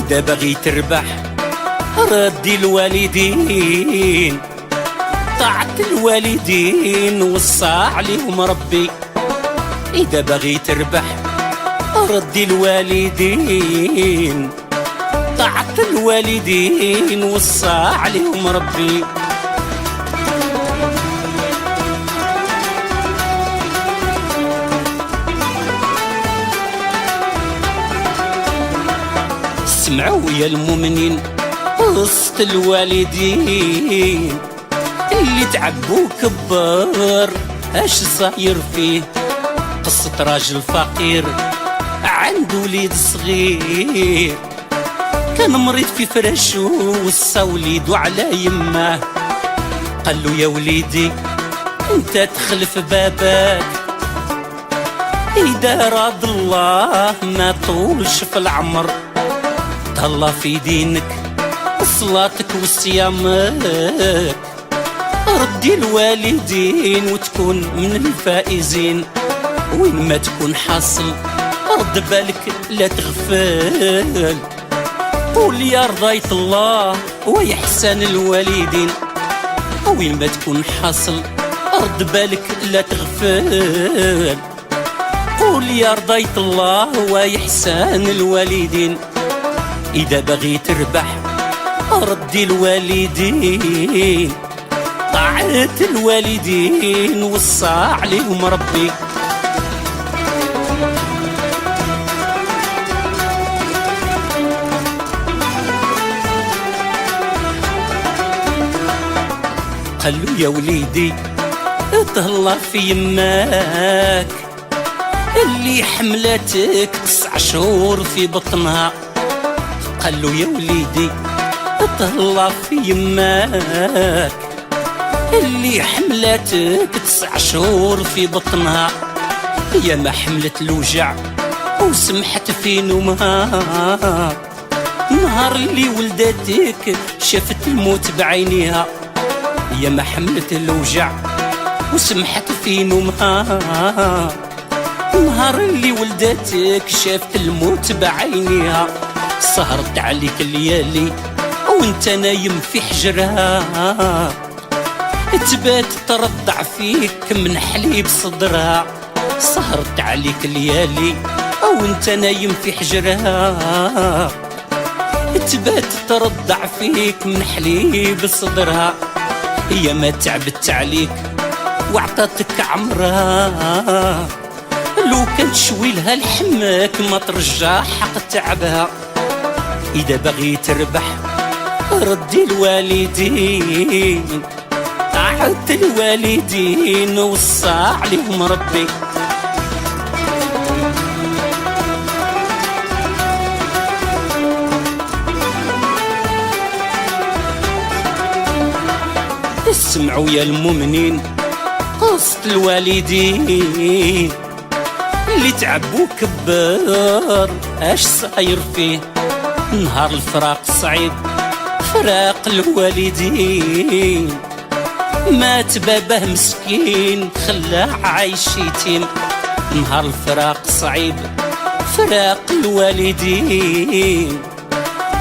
إذا باغي تربح ردي الوالدين، طاعة الوالدين وصى عليهم ربي. إذا باغي تربح ردي الوالدين، طاعة الوالدين وصى عليهم ربي. اسمعوا يا المؤمنين قصة الوالدين اللي تعبوا كبر اش صاير فيه. قصة راجل فقير عنده وليد صغير، كان مريض في فراشو وصى وليدو على يماه. قال له يا وليدي انت تخلف باباك، إذا راد الله ما طولش في العمر. تهلا في دينك صلاتك وصيامك، ردي الوالدين وتكون من الفائزين. وين ما تكون حاصل رد بالك لا تغفل، قول يا رضاية الله ويحسن الوالدين. وين ما تكون حاصل رد بالك لا تغفل، قول يا رضاية الله ويحسن الوالدين. إذا باغي تربح ردي الوالدين، طاعة الوالدين وصى عليهم ربي. قال له يا وليدي تهلا في يماك اللي حملتك 9 شهور في بطنها. قال له يا وليدي تهلا في يماك اللي حملتك 9 شهور في بطنها. يا ما حملت الوجع وسمحت في نومها، نهار اللي ولدتك شافت الموت بعينيها. يا ما حملت الوجع وسمحت في نومها، نهار اللي ولدتك شافت الموت بعينيها. سهرت عليك الليالي وانت نايم في حجرها، تبات ترضع فيك من حليب صدرها. سهرت عليك الليالي وانت نايم في حجرها، تبات ترضع فيك من حليب صدرها. هي ما تعبت عليك وعطتك عمرها، لو كان تشوي لها لحمك ما ترجع حق تعبها. إذا باغي تربح ردي الوالدين، طاعة الوالدين وصى عليهم ربي. اسمعوا يا المؤمنين قصة الوالدين اللي تعبوا كبر اش صاير فيه. نهار الفراق صعيب فراق الوالدين، مات باباه مسكين خلاه عايش يتيم. نهار الفراق صعيب فراق الوالدين،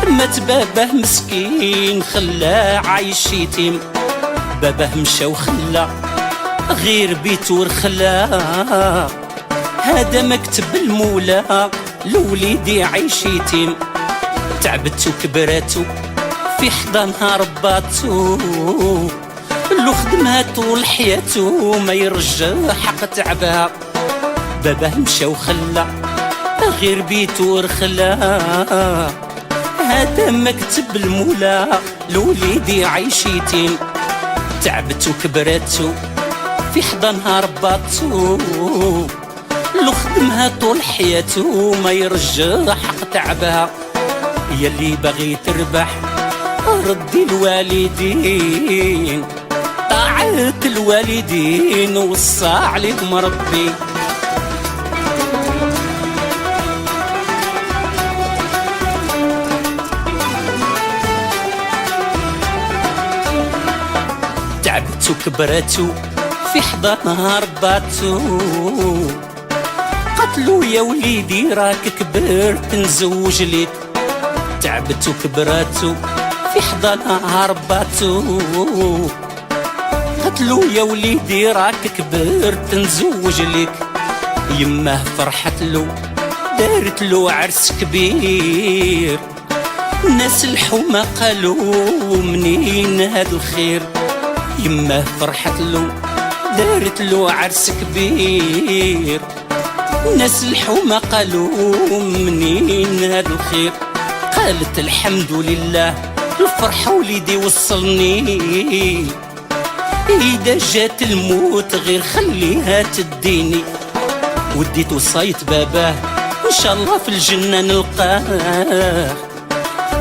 مات باباه مسكين خلاه عايش يتيم. باباه مشى وخلى غير بيت ورخلاه، هذا مكتب المولى لوليدي عيش يتيم. تعبت وكبراتو في حضانها رباتو، لو خدمها طول حياتو ما يرجع حق تعبها. باباه مشى وخلى غير بيت ورخلاه، هذا مكتب المولى لوليدي عيش يتيم. تعبت وكبراتو في حضانها رباتو، لو خدمها طول حياتو ما يرجع حق تعبها. يلي باغي تربح ردي الوالدين، طاعة الوالدين وصى عليهم ربي. تعبت وكبراتو في حضانها رباتو، قتلو يا وليدي راك كبرت نزوج ليك. تعبت وكبراتو في حضانها رباتو. قتلو يا وليدي راك كبرت نزوج ليك. يماه فرحتلو دارتلو عرس كبير. ناس الحومة قالوا منين هاد الخير. يماه فرحتلو دارتلو عرس كبير. ناس الحومة قالوا منين هاد الخير. قالت الحمد لله الفرحة وليدي وصلني. إذا جات الموت غير خليها تديني. وديت وصيت باباه إن شاء الله في الجنة نلقاه.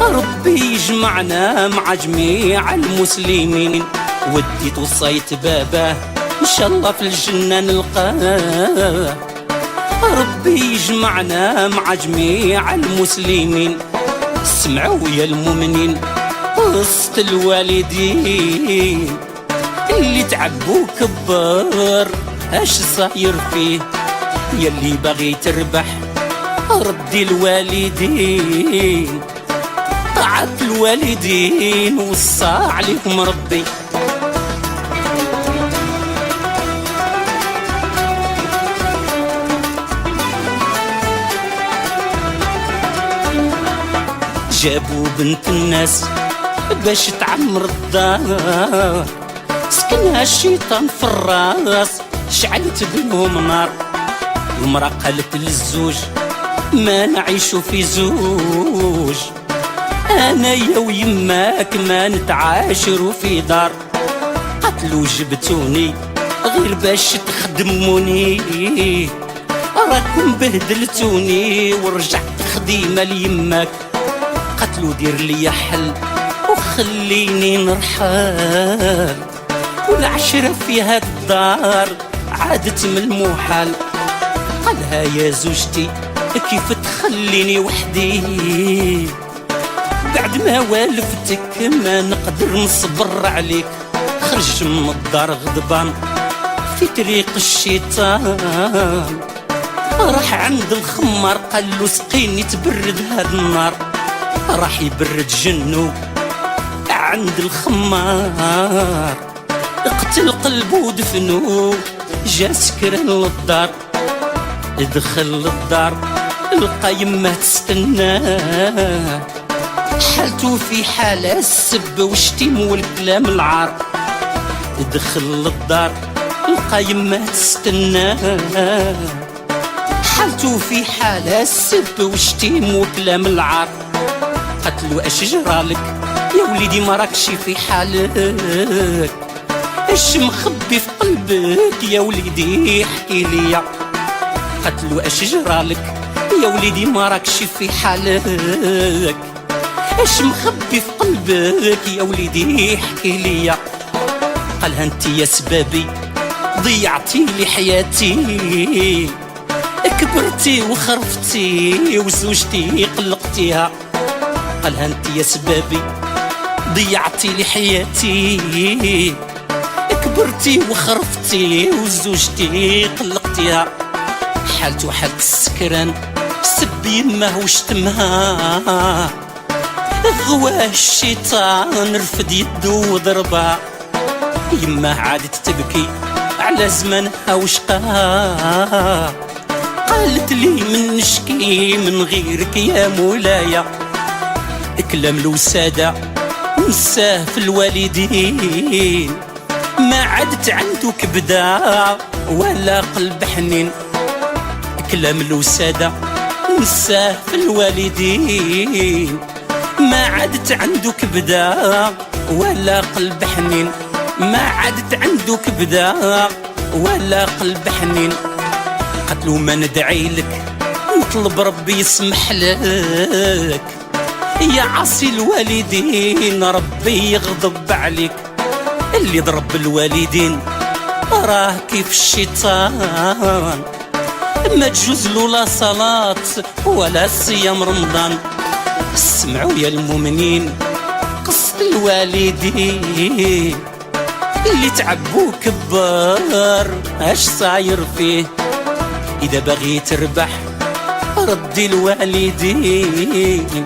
ربي يجمعنا مع جميع المسلمين. وديت وصيت باباه إن شاء الله في الجنة نلقاه. ربي يجمعنا مع جميع المسلمين. اسمعوا يا المؤمنين قصة الوالدين اللي تعبوا كبر اش صاير فيه. يلي باغي تربح ردي الوالدين. طاعة الوالدين وصى عليهم ربي. جابوا بنت الناس باش تعمر الدار. سكنها الشيطان في الراس شعلت بينهم نار. المرأة قالت للزوج ما نعيشو في زوج. انا يا ويماك ما نتعاشرو في دار. قتلوا جبتوني غير باش تخدموني. راكم بهدلتوني ورجعت خديمة ليماك. قتلوا دير لي حل وخليني نرحل. والعشرة في هاد الدار عادت من المحال. قالها يا زوجتي كيف تخليني وحدي. بعد ما والفتك ما نقدر نصبر عليك. خرج من الدار غضبان في طريق الشيطان. راح عند الخمار قال له سقيني تبرد هاد النار. راح يبرد جنو عند الخمار. اقتل قلبه ودفنو جا سكران للدار. دخل للدار لقى يمه تستناه. حالته في حالة السب والشتيم والكلام العار. دخل للدار لقى يمه تستناه. حالته في حالة السب والشتيم وكلام العار. قتلوا اش جرالك يا وليدي ما راكش في حالك. اش مخبي في قلبك يا وليدي احكي ليا. قتلوا اش جرالك يا وليدي ما راكش في حالك. اش مخبي في قلبك يا وليدي احكي ليا. قالها انت يا سبابي ضيعتي لي حياتي. كبرتي وخرفتي وزوجتي قلقتيها. قالها انت يا سبابي ضيعتي لي حياتي. كبرتي وخرفتي وزوجتي قلقتيها. حالته حالة السكران سب يمه وشتمها. غواه الشيطان رفد يدو وضربها. يمه عادت تبكي على زمانها وشقاها. قالت لي من نشكي من غيرك يا مولايا. كلام الوسادة نساه في الوالدين. ما عادت عنده كبدة ولا قلب حنين. كلام الوسادة نساه في الوالدين. ما عادت عنده كبدة ولا قلب حنين. ما عادت عنده كبدة ولا قلب حنين. قتلوا ما ندعي لك نطلب ربي يسمح لك. يا عاصي الوالدين ربي يغضب عليك. اللي ضرب الوالدين راه كيف الشيطان. ما تجوز له لا صلاة ولا صيام رمضان. اسمعوا يا المؤمنين قصة الوالدين اللي تعبوا كبار اش صاير فيه. إذا باغي تربح ردي الوالدين.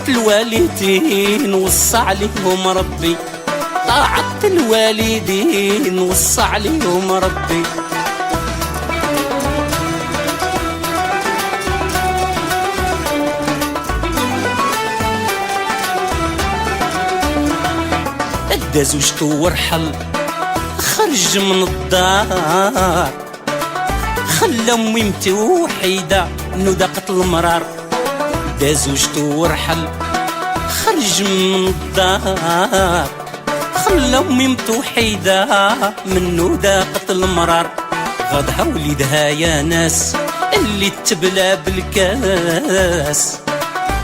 طاعة الوالدين وصى عليهم ربي، طاعة الوالدين وصى عليهم ربي. أدى زوجته ورحل خرج من الدار، خلى أمي متوحيدة إنو ذاقت المرار. دا زوجته ورحل خرج من الدار، خلى أمي متوحيدة منو ذاقت المرار. غادها وليدها يا ناس اللي تبلى بالكاس،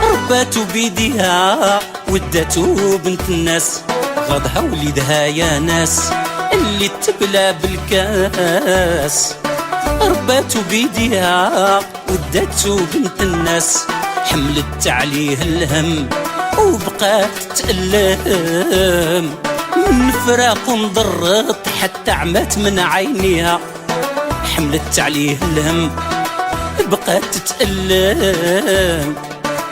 رباتو بيديها وداتو بنت الناس. غادها وليدها يا ناس اللي تبلى بالكاس، رباتو بيديها وداتو بنت الناس. حملت عليه الهم وبقات تألم، من فراق انضرت حتى عمت من عينيها. حملت عليه الهم بقات تتألم،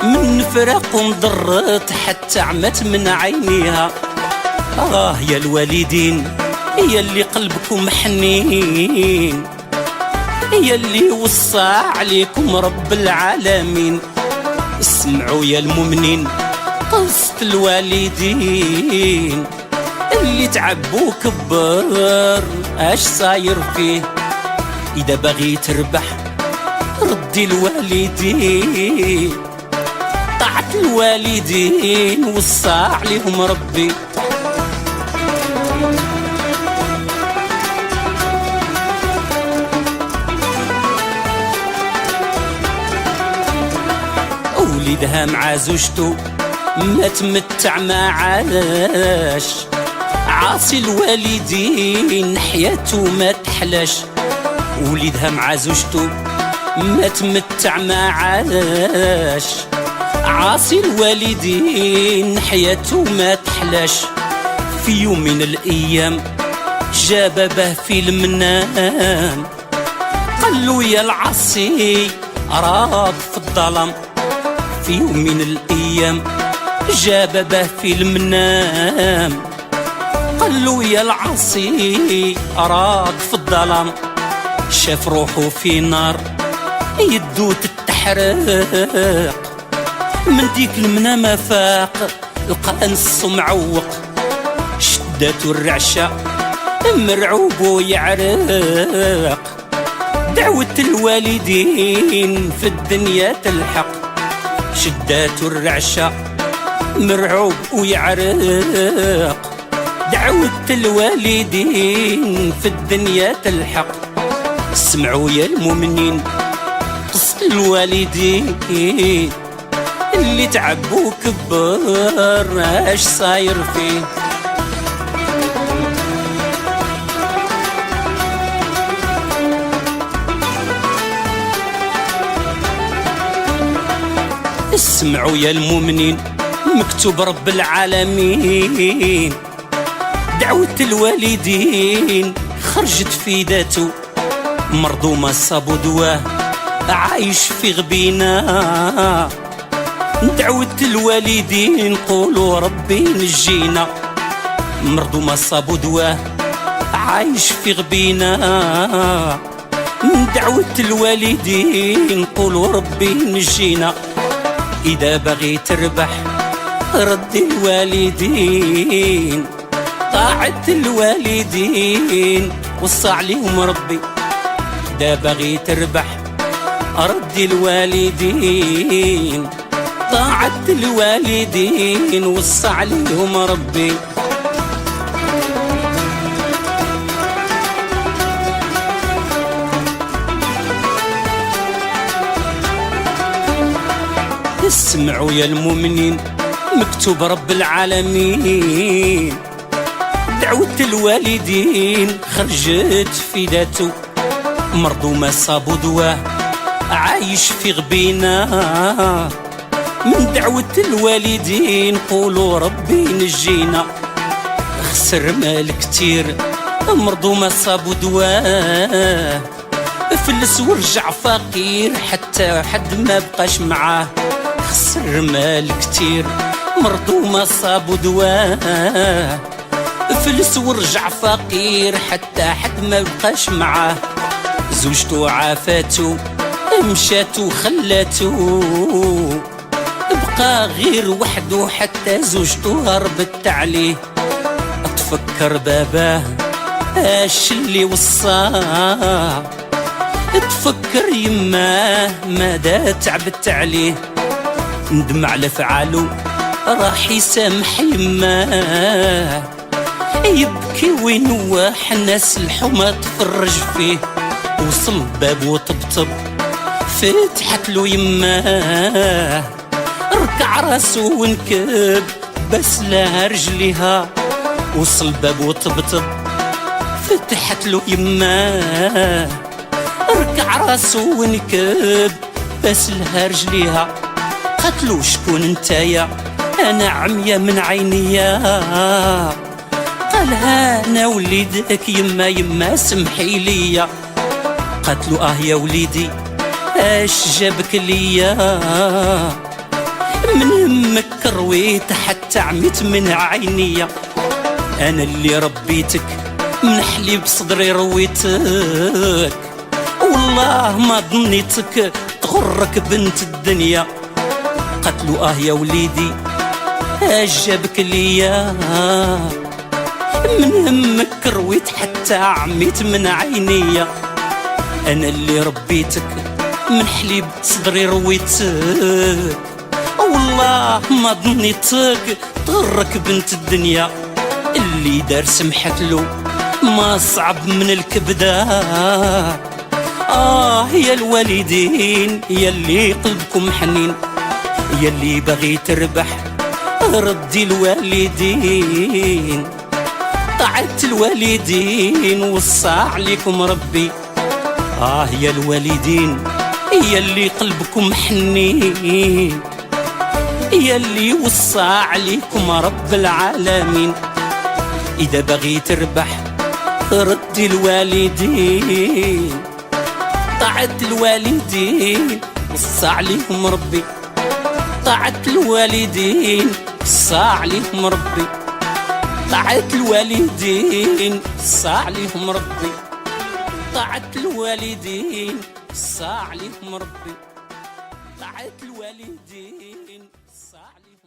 من فراق انضرت حتى عمت من عينيها. يا الوالدين يا اللي قلبكم حنين، يا اللي وصى عليكم رب العالمين. اسمعوا يا المؤمنين قصة الوالدين، اللي تعبوا كبر اش صاير فيه. اذا باغي تربح ردي الوالدين، طاعة الوالدين وصى عليهم ربي. وليدها مع زوجته ما تمتع ما عاش، عاصي الوالدين حياته ما تحلاش. وليدها مع زوجته ما تمتع ما عاش، عاصي الوالدين حياته ما تحلاش. في يوم من الأيام جاب به في المنام، قال له يا العصي أراك في الظلام. في يوم من الأيام جاب به في المنام، قال له يا العصي أراك في الظلام. شاف روحه في نار يدو تتحرق، من ديك المنام فاق لقى نص معوق. شداتو الرعشة مرعوب ويعرق، دعوة الوالدين في الدنيا تلحق. شداتو الرعشة مرعوب ويعرق، دعوة الوالدين في الدنيا تلحق. اسمعوا يا المؤمنين قصة الوالدين، اللي تعبوا كبر اش صاير فيه. اسمعوا يا المؤمنين مكتوب رب العالمين، دعوة الوالدين خرجت في ذاته. مرضومة صابو دواه عايش في غبينا، دعوة الوالدين قولوا ربي نجينا. مرضومة صابو دواه عايش في غبينا، دعوة الوالدين قولوا ربي نجينا. إذا باغي تربح ردي الوالدين، طاعة الوالدين وصى عليهم ربي. إذا باغي تربح ردي الوالدين، طاعة الوالدين وصى عليهم ربي. اسمعوا يا المؤمنين مكتوب رب العالمين، دعوة الوالدين خرجت في ذاته. مرضومة صابو دواه عايش في غبينا، من دعوة الوالدين قولوا ربي نجينا. خسر مال كتير مرضومة صابو دواه، فلس ورجع فقير حتى حد ما بقاش معاه. خسر مال كتير مرضو ما صابو دواه، فلس ورجع فقير حتى حد ما بقاش معاه. زوجتو عافاتو مشاتو وخلاتو، بقى غير وحدو حتى زوجتو هربت عليه. تفكر باباه اش اللي وصاه، تفكر يماه ماذا تعبت عليه. ندم على فعالو راح يسامح يماه، يبكي وينواح الناس الحمى تفرج فيه. وصل باب وطبطب فتحت له يماه، ركع راسو ونكب بس لها رجليها. وصل باب وطبطب فتحت له يماه، ركع راسو ونكب بس لها رجليها. قتلو شكون انتايا؟ انا عمية من عينيا. قالها انا وليدك يما يما سمحي ليا. قتلو يا وليدي اش جابك ليا؟ من همك كرويت حتى عميت من عينيا. انا اللي ربيتك من حليب صدري رويتك، والله ما ظنيتك تغرك بنت الدنيا. قتلو يا وليدي اش جابك ليا؟ من همك كرويت حتى عميت من عينيا. انا اللي ربيتك من حليب صدري رويتك، والله ما ظنيتك تغرك بنت الدنيا. اللي دار سمحت له ما صعب من الكبده. يا الوالدين يا اللي قلبكم حنين، يا اللي باغي تربح ردي الوالدين. طاعت الوالدين وصى عليكم ربي. يا الوالدين يا اللي قلبكم حنين، يا اللي وصى عليكم رب العالمين. إذا باغي تربح ردي الوالدين، طاعت الوالدين وصى عليهم ربي. طاعت الوالدين وصى عليهم ربي. طاعت الوالدين وصى عليهم ربي. طاعت الوالدين وصى عليهم ربي. طاعت الوالدين وصى عليهم